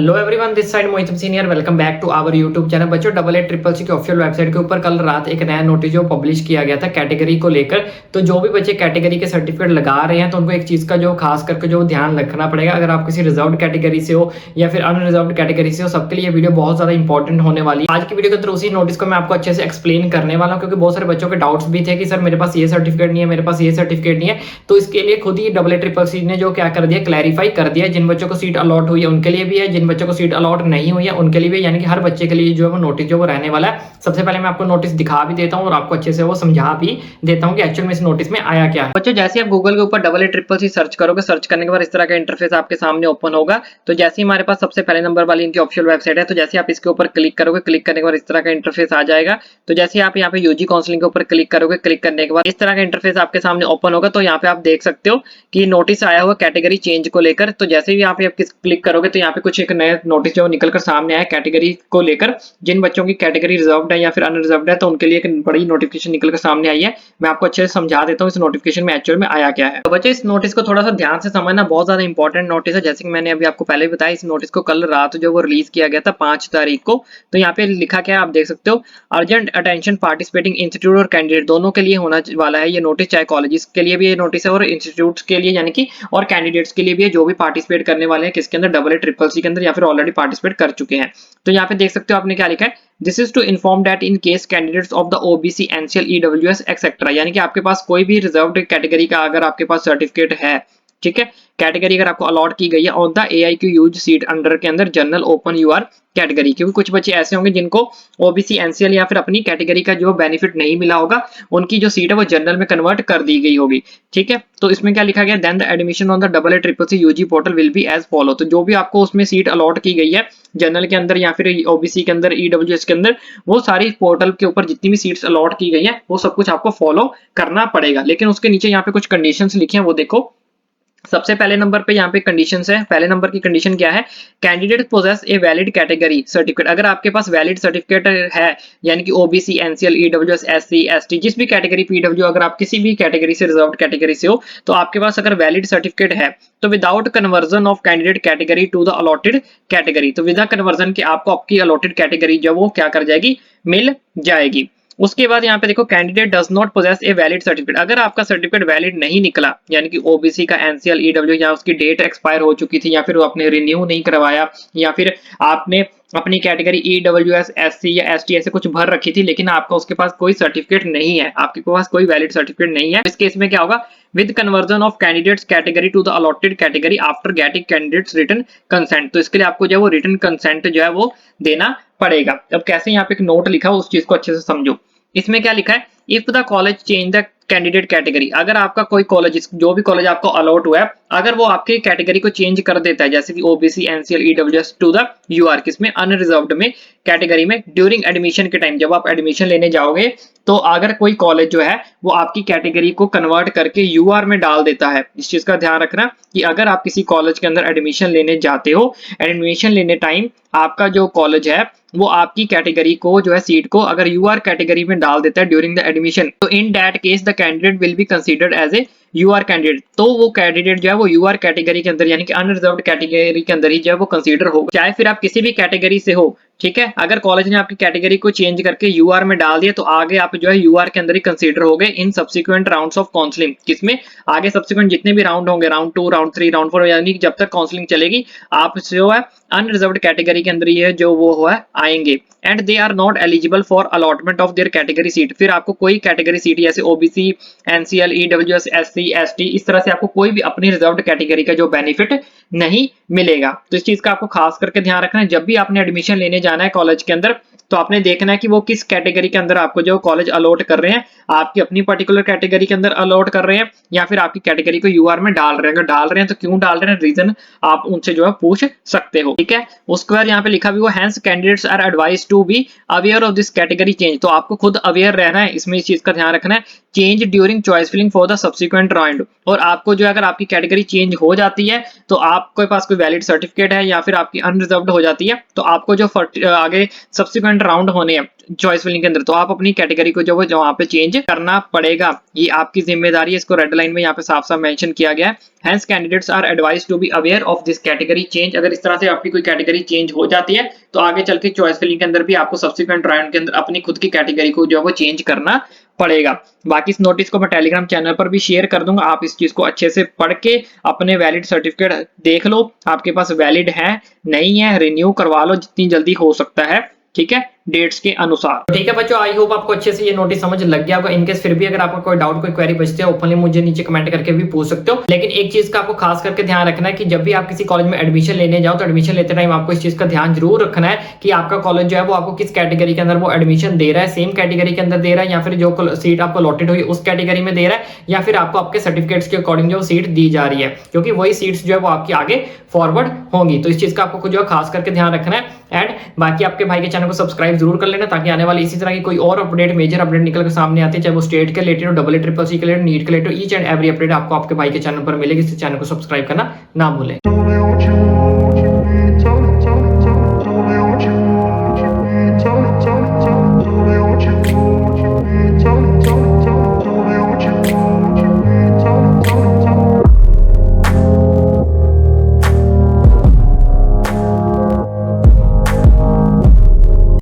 Hello everyone, this side Mohit senior. Welcome back to our YouTube channel. बच्चों, double eight triple C की official website के ऊपर कल रात एक नया नोटिस जो पब्लिश किया गया था कैटेगरी को लेकर। तो जो भी बच्चे कैटेगरी के सर्टिफिकेट लगा रहे हैं तो उनको एक चीज का जो खास करके जो ध्यान रखना पड़ेगा, अगर आप किसी रिजर्व्ड कैटेगरी से हो या फिर अनरिजर्व्ड कैटेगरी से हो, सबके लिए वीडियो बहुत ज्यादा इंपॉर्टेंट होने वाली है। आज की वीडियो के अंदर उसी नोटिस को मैं आपको अच्छे से एक्सप्लेन करने वाला हूँ, क्योंकि बहुत सारे बच्चों के डाउट्स भी थे कि सर मेरे पास ये सर्टिफिकेट नहीं है, मेरे पास ये सर्टिफिकेट नहीं है। तो इसके लिए खुद ही डबल एट ट्रिपल सी ने जो क्या कर दिया, क्लैरिफाई कर दिया। जिन बच्चों को सीट अलॉट हुई है उनके लिए भी है, जिन बच्चों को सीट अलॉट नहीं हुई है उनके लिए भी, यानी कि हर बच्चे के लिए जो है वो नोटिस जो वो रहने वाला है। सबसे पहले मैं आपको नोटिस दिखा भी देता हूँ और आपको अच्छे से वो समझा भी देता हूँ कि एक्चुअल में इस नोटिस में आया क्या है। बच्चों, जैसे आप गूगल के ऊपर double eight triple C search करोगे, सर्च करने के बाद इस तरह का इंटरफेस आपके सामने ओपन होगा। तो जैसे ही हमारे पास सबसे पहले नंबर वाली इनकी ऑफिशियल वेबसाइट है, तो जैसे आप इसके ऊपर क्लिक करोगे, क्लिक करने के बाद इस तरह का इंटरफेस आ जाएगा। तो जैसे आप यहाँ पे यूजी काउंसलिंग के ऊपर क्लिक करोगे, क्लिक करने के बाद इस तरह का इंटरफेस आपके सामने ओपन होगा। तो यहाँ पे आप देख सकते हो कि नोटिस आया हुआ कैटेगरी चेंज को लेकर। तो जैसे ही यहाँ पे आप क्लिक करोगे तो यहाँ पे कुछ एक नया नोटिस जो निकलकर सामने आया कैटेगरी को लेकर। जिन बच्चों की कैटेगरी रिजर्व्ड है या फिर अनरिजर्व्ड है तो उनके लिए एक बड़ी नोटिफिकेशन निकलकर सामने आई है। मैं आपको अच्छे से समझा देता हूँ इस नोटिफिकेशन में एक्चुअल में आया क्या है। तो बच्चों, इस नोटिस को थोड़ा सा ध्यान से समझना, बहुत ज्यादा इंपॉर्टेंट नोटिस है। जैसे कि मैंने अभी आपको पहले बताया, इस नोटिस को कल रात जो वो रिलीज किया गया था 5 तारीख को। तो यहाँ पे लिखा क्या है आप देख सकते हो, अर्जेंट अटेंशन पार्टिसिपेटिंग इंस्टीट्यूट और कैंडिडेट दोनों के लिए होना वाला है ये नोटिस। चाहे कॉलेजेस के लिए भी ये नोटिस है और इंस्टीट्यूट्स के लिए यानी कि और कैंडिडेट्स के लिए भी है, जो भी पार्टिसिपेट करने वाले हैं किसके अंदर, डबल एट ट्रिपल सी के अंदर या फिर ऑलरेडी पार्टिसिपेट कर चुके हैं। तो यहाँ पे देख सकते हो आपने क्या लिखा है, this is to inform that in case candidates of the OBC NCL EWS etcetera, यानी कि आपके पास कोई भी रिजर्व्ड कैटेगरी का अगर आपके पास सर्टिफिकेट है, ठीक है, कैटेगरी अगर आपको अलॉट की गई है on the AIQ UG seat under के अंदर जनरल ओपन यूआर कैटेगरी, क्योंकि कुछ बच्चे ऐसे होंगे जिनको ओबीसी एनसीएल या फिर अपनी कैटेगरी का जो बेनिफिट नहीं मिला होगा, उनकी जो सीट है वो जनरल में कन्वर्ट कर दी गई होगी। ठीक है, तो इसमें क्या लिखा गया, then the admission on the double eight triple C UG portal will be as follow. तो जो भी आपको उसमें सीट अलॉट की गई है जनरल के अंदर या फिर ओबीसी के अंदर, ईडब्ल्यूएस के अंदर, वो सारी पोर्टल के ऊपर जितनी भी सीट्स अलॉट की गई है वो सब कुछ आपको फॉलो करना पड़ेगा। लेकिन उसके नीचे यहाँ पे कुछ कंडीशंस लिखी हैं, वो देखो। सबसे पहले नंबर पे यहाँ पे कंडीशंस है। पहले नंबर की कंडीशन क्या है, candidate poses a valid category certificate. अगर आपके पास वैलिड सर्टिफिकेट है, यानी कि OBC NCL EWS SC ST जिस भी कैटेगरी पीडब्ल्यू, अगर आप किसी भी कैटेगरी से रिजर्व्ड कैटेगरी से हो तो आपके पास अगर वैलिड सर्टिफिकेट है तो without conversion of candidate category to the allotted category, तो विदा कन्वर्जन के आपको आपकी अलॉटेड कैटेगरी जो वो क्या कर जाएगी, मिल जाएगी। उसके बाद यहाँ पे देखो, candidate does not possess a valid certificate. अगर आपका सर्टिफिकेट वैलिड नहीं निकला, यानी कि ओबीसी का एनसीएल ईडब्ल्यू या उसकी डेट एक्सपायर हो चुकी थी या फिर वो आपने रिन्यू नहीं करवाया या फिर आपने अपनी कैटेगरी ईडब्ल्यूएस एससी या एसटी ऐसे कुछ भर रखी थी लेकिन आपका उसके पास कोई सर्टिफिकेट नहीं है, आपके पास कोई वैलिड सर्टिफिकेट नहीं है, इस केस में क्या होगा, with conversion of candidates category to the allotted category after getting candidates written consent. तो इसके लिए आपको जो है वो रिटन कंसेंट जो है वो देना पड़ेगा। अब कैसे, यहाँ पे एक नोट लिखा हो उस चीज को अच्छे से समझो। इसमें क्या लिखा है, if the college change the candidate category, अगर आपका कोई कॉलेज, जो भी कॉलेज आपको अलॉट हुआ है, अगर वो आपके कैटेगरी को चेंज कर देता है, जैसे कि OBC NCL EWS to the UR किसमें, अनरिजर्व्ड में कैटेगरी में, ड्यूरिंग एडमिशन के टाइम जब आप एडमिशन लेने जाओगे, तो अगर कोई कॉलेज जो है वो आपकी कैटेगरी को कन्वर्ट करके यूआर में डाल देता है, इस चीज का ध्यान रखना कि अगर आप किसी कॉलेज के अंदर एडमिशन लेने जाते हो, एडमिशन लेने टाइम आपका जो कॉलेज है वो आपकी कैटेगरी को जो है सीट को अगर यूआर कैटेगरी में डाल देता है ड्यूरिंग द एडमिशन, तो in that case the candidate will be considered as a UR candidate. तो वो कैंडिडेट जो है वो यूआर कैटेगरी के अंदर यानी कि अनरिजर्व्ड कैटेगरी के अंदर ही जो है वो कंसीडर होगा, चाहे फिर आप किसी भी कैटेगरी से हो। ठीक है, अगर कॉलेज ने आपकी कैटेगरी को चेंज करके यूआर में डाल दिया तो आगे आप जो है यूआर के अंदर ही कंसीडर हो गए in subsequent rounds of counselling, किसमें आगे सब्सिक्वेंट जितने भी राउंड होंगे, राउंड 2 राउंड 3 राउंड 4, यानी कि जब तक काउंसलिंग चलेगी आप जो है अनरिजर्व्ड कैटेगरी के अंदर ये जो वो है आएंगे। And they are not eligible for allotment of their category seat, फिर आपको कोई कैटेगरी सीट जैसे OBC NCL EWS SC ST इस तरह से आपको कोई भी अपनी रिजर्व्ड कैटेगरी का जो बेनिफिट नहीं मिलेगा। तो इस चीज का आपको खास करके ध्यान रखना है, जब भी आपने एडमिशन लेने जाना है कॉलेज के अंदर तो आपने देखना है कि वो किस कैटेगरी के अंदर आपको जो कॉलेज अलॉट कर रहे हैं, आपकी अपनी पर्टिकुलर कैटेगरी के अंदर अलॉट कर रहे हैं या फिर आपकी कैटेगरी को यूआर में डाल रहे हैं। अगर डाल रहे हैं तो क्यों डाल रहे हैं, रीजन आप उनसे जो है पूछ सकते हो। ठीक है, उसके बाद यहाँ पे लिखा भी हुआ, hence candidates are advised to be aware of this category change. तो आपको खुद अवेयर रहना है, इसमें इस चीज का ध्यान रखना है, change during choice filling for the subsequent round. और आपको जो अगर आपकी कैटेगरी चेंज हो जाती है तो आपके पास कोई वैलिड सर्टिफिकेट है या फिर आपकी अनरिजर्व्ड हो जाती है तो आपको जो आगे सब्सिक्वेंट सब्सिक्वेंट राउंड होने हैं चॉइस फिलिंग के अंदर, तो आप अपनी कैटेगरी को जो वहाँ पे चेंज करना पड़ेगा, ये आपकी जिम्मेदारी है। इसको रेड लाइन में यहाँ पे साफ साफ मेंशन किया गया है। Hence candidates are advised to be aware of this category change। अगर इस तरह से आपकी कोई कैटेगरी चेंज हो जाती है तो आगे चल के चॉइस फिलिंग के अंदर भी आपको सब्सिक्वेंट राउंड के अंदर अपनी खुद की कैटेगरी को जो है वो चेंज करना पड़ेगा। बाकी इस नोटिस को मैं टेलीग्राम चैनल पर भी शेयर कर दूंगा, आप इस चीज को अच्छे से पढ़ के अपने वैलिड सर्टिफिकेट देख लो, आपके पास वैलिड है नहीं है, रिन्यू करवा लो जितनी जल्दी हो सकता है, ठीक है, डेट्स के अनुसार। ठीक है बच्चों, आई होप आपको अच्छे से ये नोटिस समझ लग गया होगा। इनकेस फिर भी अगर आपको कोई डाउट कोई क्वेरी बचती है ओपनली मुझे नीचे कमेंट करके भी पूछ सकते हो। लेकिन एक चीज का आपको खास करके ध्यान रखना है कि जब भी आप किसी कॉलेज में एडमिशन लेने जाओ तो एडमिशन लेते टाइम आपको इस चीज का ध्यान जरूर रखना है कि आपका कॉलेज जो है वो आपको किस कैटेगरी के अंदर वो एडमिशन दे रहा है, सेम कैटेगरी के अंदर दे रहा है या फिर जो सीट आपको अलॉटेड हुई उस कैटेगरी में दे रहा है, या फिर आपको आपके सर्टिफिकेट्स के अकॉर्डिंग जो सीट दी जा रही है, क्योंकि वही सीट्स जो है वो आपकी आगे फॉरवर्ड होंगी। तो इस चीज का आपको जो खास करके ध्यान रखना है। एंड बाकी आपके भाई के चैनल को सब्सक्राइब जरूर कर लेना ताकि आने वाली इसी तरह की कोई और अपडेट, मेजर अपडेट निकल के सामने आती है, चाहे वो स्टेट के रिलेटेड हो, डबल ट्रिपल सी के रिलेटेड, नीट के related, each and every update आपको आपके भाई के चैनल पर मिलेगी। इस चैनल को सब्सक्राइब करना ना भूलें।